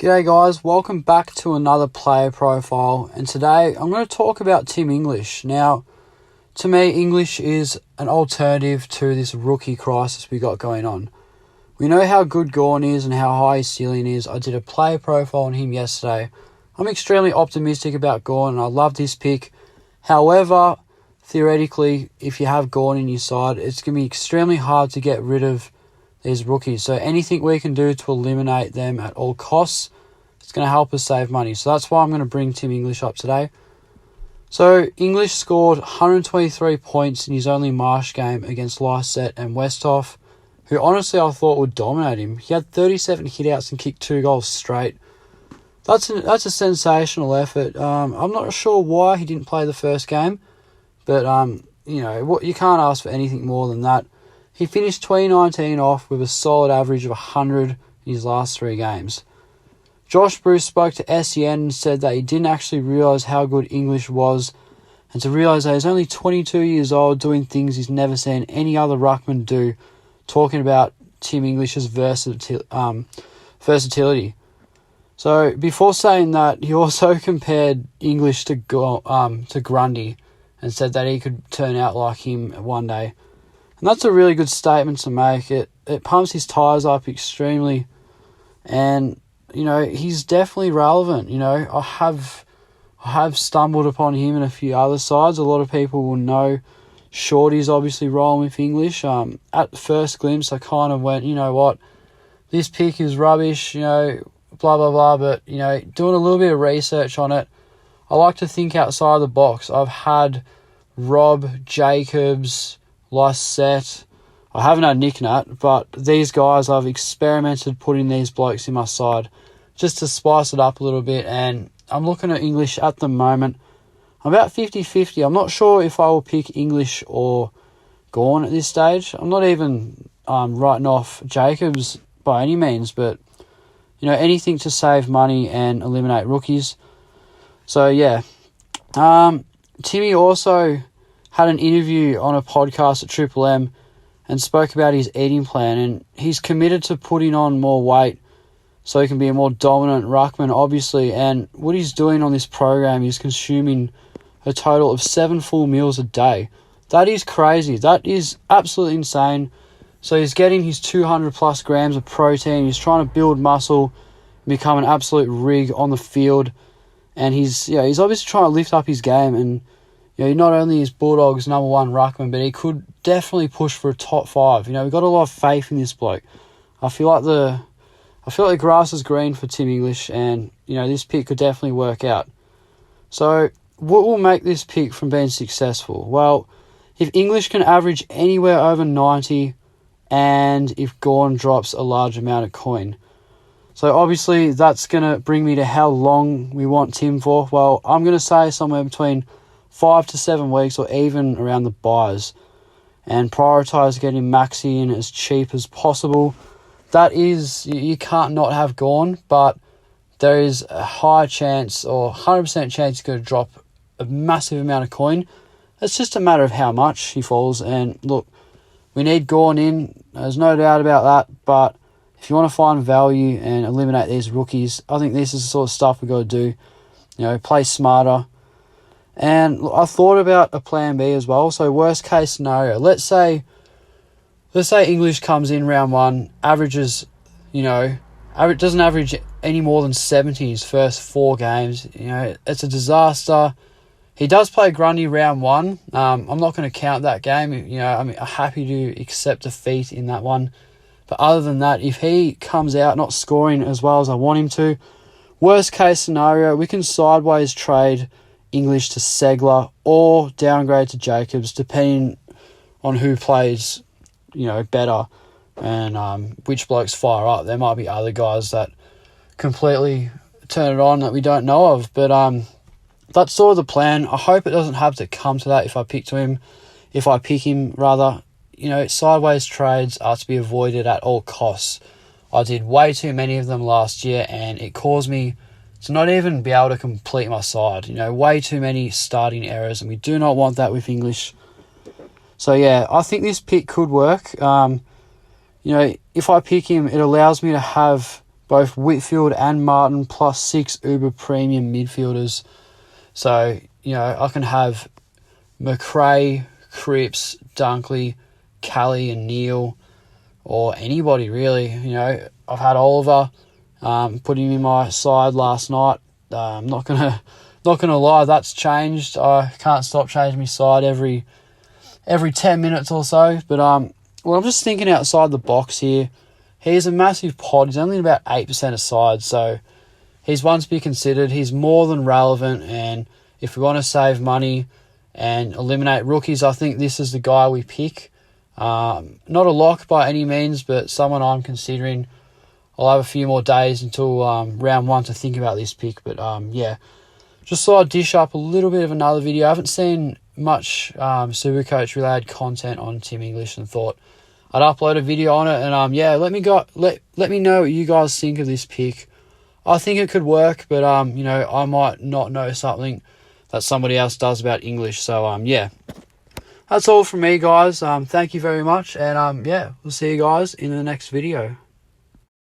G'day guys, welcome back to another player profile, and today I'm going to talk about Tim English. Now, to me, English is an alternative to this rookie crisis we got going on. We know how good Gawn is and how high his ceiling is. I did a player profile on him yesterday. I'm extremely optimistic about Gawn and I love this pick. However, theoretically, if you have Gawn in your side, it's going to be extremely hard to get rid of these rookies. So anything we can do to eliminate them at all costs, it's going to help us save money. So that's why I'm going to bring Tim English up today. So English scored 123 points in his only Marsh game against Lysette and Westhoff, who honestly I thought would dominate him. He had 37 hitouts and kicked 2 goals straight. That's a sensational effort. I'm not sure why he didn't play the first game, but you can't ask for anything more than that. He finished 2019 off with a solid average of 100 in his last 3 games. Josh Bruce spoke to SEN and said that he didn't actually realise how good English was, and to realise that he's only 22 years old doing things he's never seen any other ruckman do, talking about Tim English's versatility. So before saying that, he also compared English to Grundy and said that he could turn out like him one day. And that's a really good statement to make. It pumps his tyres up extremely. And, he's definitely relevant. I have stumbled upon him in a few other sides. A lot of people will know Shorty's obviously rolling with English. At first glimpse, I kind of went, you know what, this pick is rubbish, blah, blah, blah. But, doing a little bit of research on it, I like to think outside the box. I've had Rob, Jacobs, Lysette. I haven't had Nick Nat, but these guys, I've experimented putting these blokes in my side just to spice it up a little bit, and I'm looking at English at the moment. I'm about 50-50. I'm not sure if I will pick English or Gawn at this stage. I'm not even writing off Jacobs by any means, but anything to save money and eliminate rookies. So yeah, Timmy also had an interview on a podcast at Triple M and spoke about his eating plan, and he's committed to putting on more weight so he can be a more dominant ruckman, obviously. And what he's doing on this program is consuming a total of 7 full meals a day. That is crazy. That is absolutely insane. So he's getting his 200 plus grams of protein. He's trying to build muscle, become an absolute rig on the field, and he's obviously trying to lift up his game. And not only is Bulldogs number 1 ruckman, but he could definitely push for a top 5. We've got a lot of faith in this bloke. I feel like the grass is green for Tim English, and this pick could definitely work out. So what will make this pick from being successful? Well, if English can average anywhere over 90, and if Gawn drops a large amount of coin. So obviously that's going to bring me to how long we want Tim for. Well, I'm going to say somewhere between 5 to 7 weeks, or even around the buys, and prioritise getting Maxi in as cheap as possible. That is, you can't not have Gawn, but there is a high chance, or 100% chance, he's going to drop a massive amount of coin. It's just a matter of how much he falls. And look, we need Gawn in, there's no doubt about that, but if you want to find value and eliminate these rookies, I think this is the sort of stuff we've got to do. Play smarter. And I thought about a plan B as well. So worst case scenario, let's say English comes in round 1, averages, doesn't average any more than 70 in his first 4 games. It's a disaster. He does play Grundy round 1. I'm not going to count that game. I'm happy to accept defeat in that one. But other than that, if he comes out not scoring as well as I want him to, worst case scenario, we can sideways trade English to Segler or downgrade to Jacobs, depending on who plays, better and which blokes fire up. There might be other guys that completely turn it on that we don't know of, but that's sort of the plan. I hope it doesn't have to come to that if I pick him. Sideways trades are to be avoided at all costs. I did way too many of them last year, and it caused me to not even be able to complete my side. Way too many starting errors, and we do not want that with English. So yeah, I think this pick could work. If I pick him, it allows me to have both Whitfield and Martin, plus 6 uber premium midfielders. So, I can have McRae, Cripps, Dunkley, Callie and Neil, or anybody really. I've had Oliver, put him in my side last night. I'm not gonna lie, that's changed. I can't stop changing my side every 10 minutes or so. But I'm just thinking outside the box here. He's a massive pod. He's only about 8% aside, so he's one to be considered. He's more than relevant, and if we want to save money and eliminate rookies, I think this is the guy we pick. Not a lock by any means, but someone I'm considering. I'll have a few more days until round 1 to think about this pick. But just thought I'd dish up a little bit of another video. I haven't seen much SuperCoach related content on Tim English, and thought I'd upload a video on it. And let me know what you guys think of this pick. I think it could work, but I might not know something that somebody else does about English. So that's all from me, guys. Thank you very much, and we'll see you guys in the next video.